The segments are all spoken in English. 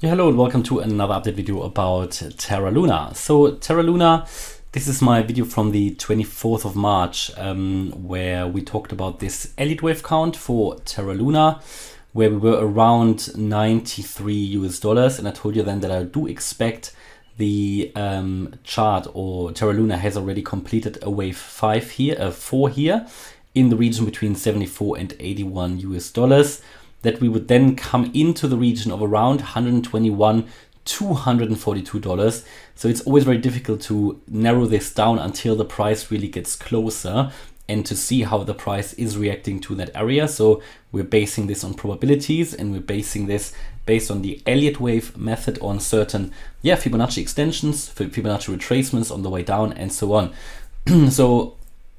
Yeah, hello and welcome to another update video about Terra Luna. So Terra Luna, this is my video from the 24th of March where we talked about this Elliott Wave count for Terra Luna, where we were around 93 US dollars, and I told you then that I do expect the chart, or Terra Luna has already completed a wave 4 here in the region between 74 and 81 US dollars. That we would then come into the region of around 121 $242. So it's always very difficult to narrow this down until the price really gets closer and to see how the price is reacting to that area. So we're basing this on probabilities, and we're basing this based on the Elliott Wave method on certain Fibonacci extensions, Fibonacci retracements on the way down, and so on. So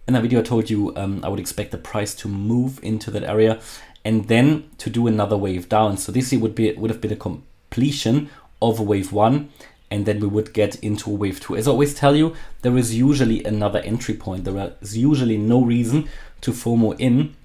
in that video I told you I would expect the price to move into that area and then to do another wave down. So this here would have been a completion of a wave 1, and then we would get into a wave 2. As I always tell you, there is usually another entry point. There is usually no reason to FOMO in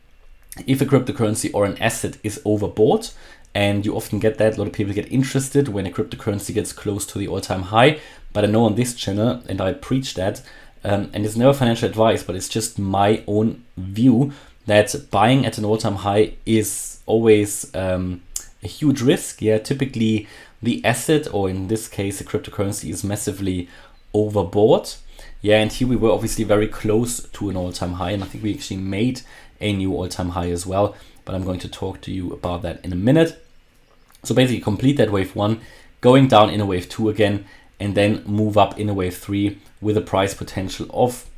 if a cryptocurrency or an asset is overbought. And you often get that. A lot of people get interested when a cryptocurrency gets close to the all-time high. But I know on this channel, and I preach that, and it's never financial advice, but it's just my own view, that buying at an all-time high is always a huge risk. Typically the asset, or in this case a cryptocurrency, is massively overbought. And here we were obviously very close to an all-time high, and I think we actually made a new all-time high as well, but I'm going to talk to you about that in a minute. So basically complete that wave 1, going down in a wave 2 again, and then move up in a wave 3 with a price potential of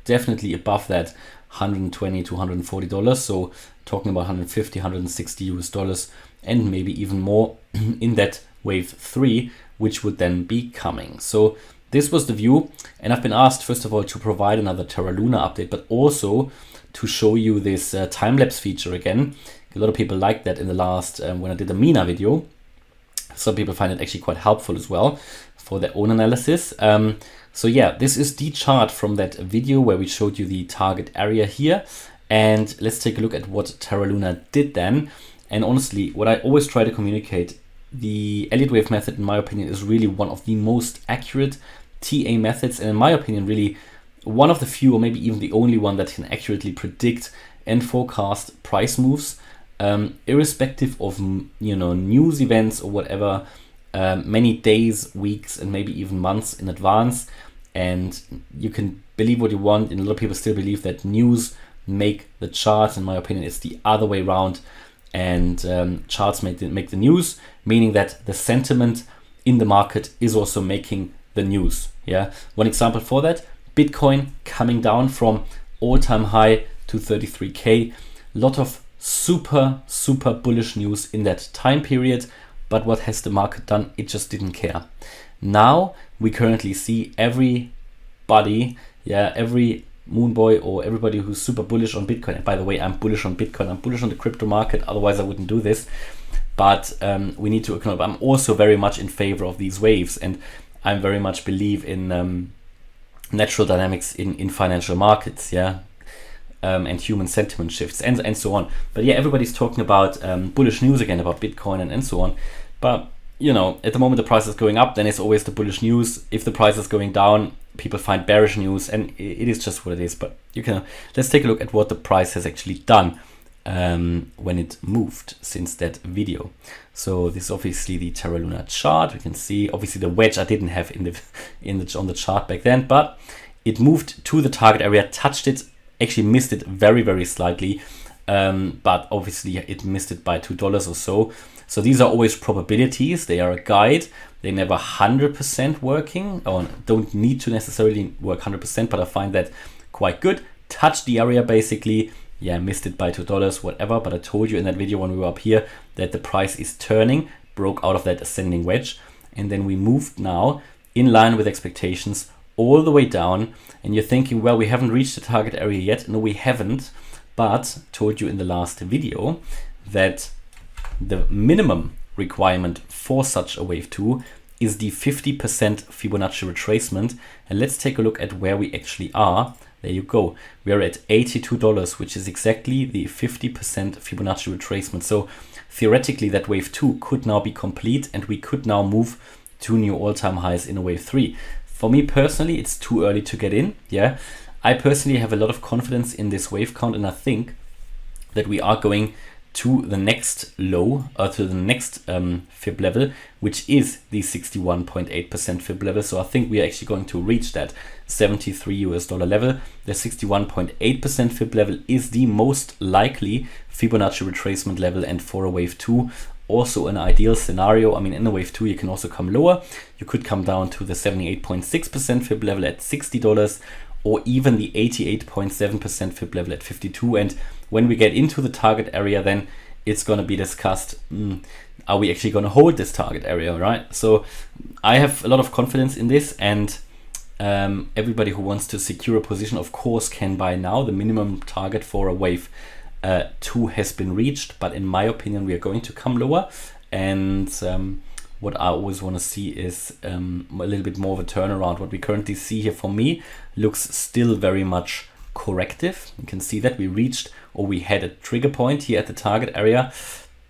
definitely above that $120 to $140. So talking about 150, 160 US dollars, and maybe even more in that wave 3, which would then be coming. So this was the view, and I've been asked first of all to provide another Terra Luna update, but also to show you this time-lapse feature again. A lot of people liked that in the last when I did the Mina video. Some people find it actually quite helpful as well for their own analysis. So this is the chart from that video where we showed you the target area here. And let's take a look at what Terra Luna did then. And honestly, what I always try to communicate, the Elliott Wave method, in my opinion, is really one of the most accurate TA methods. And in my opinion, really one of the few, or maybe even the only one, that can accurately predict and forecast price moves, irrespective of news events or whatever, many days, weeks, and maybe even months in advance. And you can believe what you want, and a lot of people still believe that news make the chart. In my opinion, it's the other way around, and charts make the news, meaning that the sentiment in the market is also making the news. One example for that: Bitcoin coming down from all-time high to 33K. A lot of super bullish news in that time period. But what has the market done? It just didn't care. Now we currently see everybody, every moon boy or everybody who's super bullish on Bitcoin. And by the way, I'm bullish on Bitcoin. I'm bullish on the crypto market. Otherwise, I wouldn't do this. But we need to acknowledge, I'm also very much in favor of these waves, and I very much believe in natural dynamics in financial markets. And human sentiment shifts and so on. But everybody's talking about bullish news again about Bitcoin and so on. But at the moment the price is going up, then it's always the bullish news. If the price is going down, people find bearish news, and it is just what it is. But let's take a look at what the price has actually done when it moved since that video. So this is obviously the Terra Luna chart. We can see obviously the wedge I didn't have on the chart back then, but it moved to the target area, touched it. Actually missed it very slightly, but obviously it missed it by $2 or so. So these are always probabilities. They are a guide. They never 100% working, or don't need to necessarily work 100%, but I find that quite good. Touched the area basically. Missed it by $2, whatever. But I told you in that video when we were up here that the price is turning, broke out of that ascending wedge, and then we moved now in line with expectations all the way down. And you're thinking, well, we haven't reached the target area yet. No, we haven't, but told you in the last video that the minimum requirement for such a wave 2 is the 50% Fibonacci retracement. And let's take a look at where we actually are. There you go. We are at $82, which is exactly the 50% Fibonacci retracement. So theoretically that wave 2 could now be complete and we could now move to new all-time highs in a wave 3. For me personally, it's too early to get in. Yeah, I personally have a lot of confidence in this wave count, and I think that we are going to the next low, or to the next fib level, which is the 61.8% fib level. So I think we are actually going to reach that $73 level. The 61.8% fib level is the most likely Fibonacci retracement level, and for a wave 2, also an ideal scenario. I mean, in a wave 2 you can also come lower. You could come down to the 78.6% fib level at $60, or even the 88.7% fib level at 52. And when we get into the target area, then it's going to be discussed, are we actually going to hold this target area, right? So I have a lot of confidence in this, and everybody who wants to secure a position, of course, can buy now. The minimum target for a wave 2 has been reached, but in my opinion we are going to come lower. And what I always want to see is a little bit more of a turnaround. What we currently see here, for me, looks still very much corrective. You can see that we reached, or we had a trigger point here at the target area,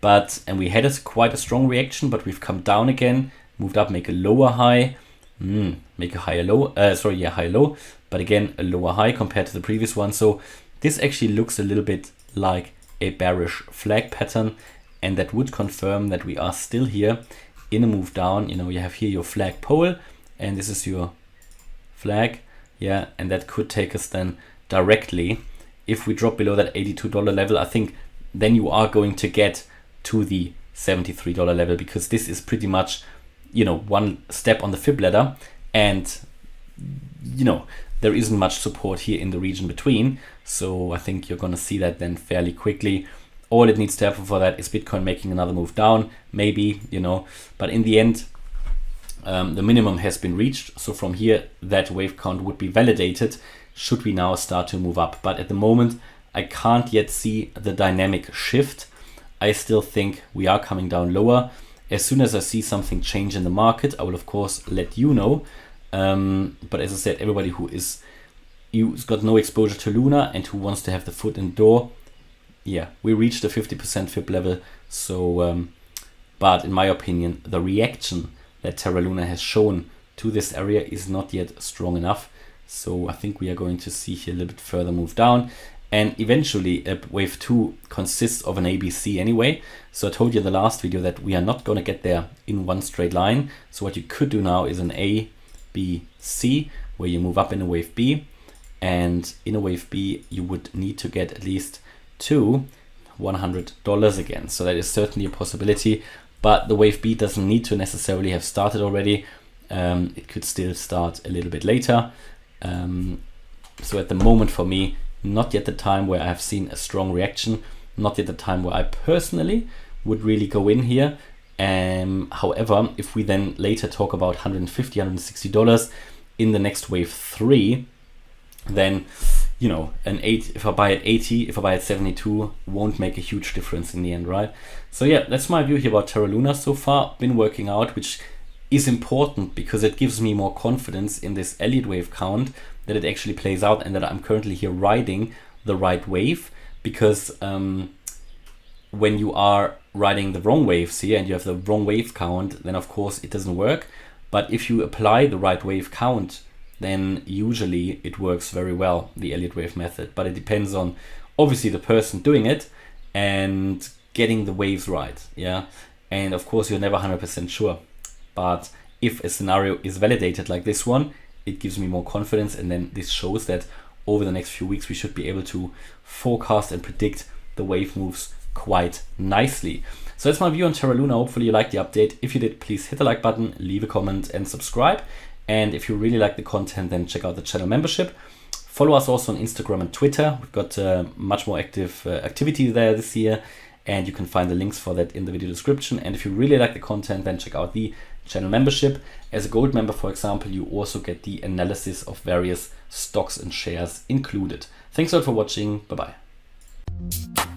and we had quite a strong reaction, but we've come down again, moved up, make a lower high, make a higher low, high low, but again a lower high compared to the previous one. So this actually looks a little bit like a bearish flag pattern, and that would confirm that we are still here in a move down. You know, you have here your flag pole, and this is your flag, yeah, and that could take us then directly, if we drop below that $82 level, I think then you are going to get to the $73 level, because this is pretty much, you know, one step on the fib ladder, and you know, there isn't much support here in the region between. So I think you're going to see that then fairly quickly. All it needs to happen for that is Bitcoin making another move down, maybe, you know, but in the end, the minimum has been reached. So from here, that wave count would be validated should we now start to move up. But at the moment, I can't yet see the dynamic shift. I still think we are coming down lower. As soon as I see something change in the market, I will of course let you know. But as I said, everybody who's got no exposure to Luna and who wants to have the foot in the door, yeah, we reached the 50% fib level. So, but in my opinion, the reaction that Terra Luna has shown to this area is not yet strong enough. So I think we are going to see here a little bit further move down. And eventually wave 2 consists of an ABC anyway. So I told you in the last video that we are not going to get there in one straight line. So what you could do now is an A, B, C, where you move up in a wave B. And in a wave B, you would need to get at least to $100 again. So that is certainly a possibility. But the wave B doesn't need to necessarily have started already. It could still start a little bit later. So at the moment for me, not yet the time where I have seen a strong reaction, not yet the time where I personally would really go in here. However, if we then later talk about $150, $160 in the next wave 3, then, you know, if I buy at 80, if I buy at 72, won't make a huge difference in the end, right? So yeah, that's my view here about Terra Luna so far. Been working out, which is important because it gives me more confidence in this Elliott Wave count, that it actually plays out and that I'm currently here riding the right wave. Because when you are riding the wrong waves here and you have the wrong wave count, then of course it doesn't work. But if you apply the right wave count, then usually it works very well, the Elliott Wave method. But it depends on obviously the person doing it and getting the waves right, yeah. And of course you're never 100% sure. But if a scenario is validated like this one, it gives me more confidence, and then this shows that over the next few weeks we should be able to forecast and predict the wave moves quite nicely. So that's my view on Terra Luna. Hopefully you liked the update. If you did, please hit the like button, leave a comment and subscribe. And if you really like the content, then check out the channel membership. Follow us also on Instagram and Twitter. We've got much more active activity there this year, and you can find the links for that in the video description. And if you really like the content, then check out the channel membership. As a gold member, for example, you also get the analysis of various stocks and shares included. Thanks a lot for watching. Bye bye.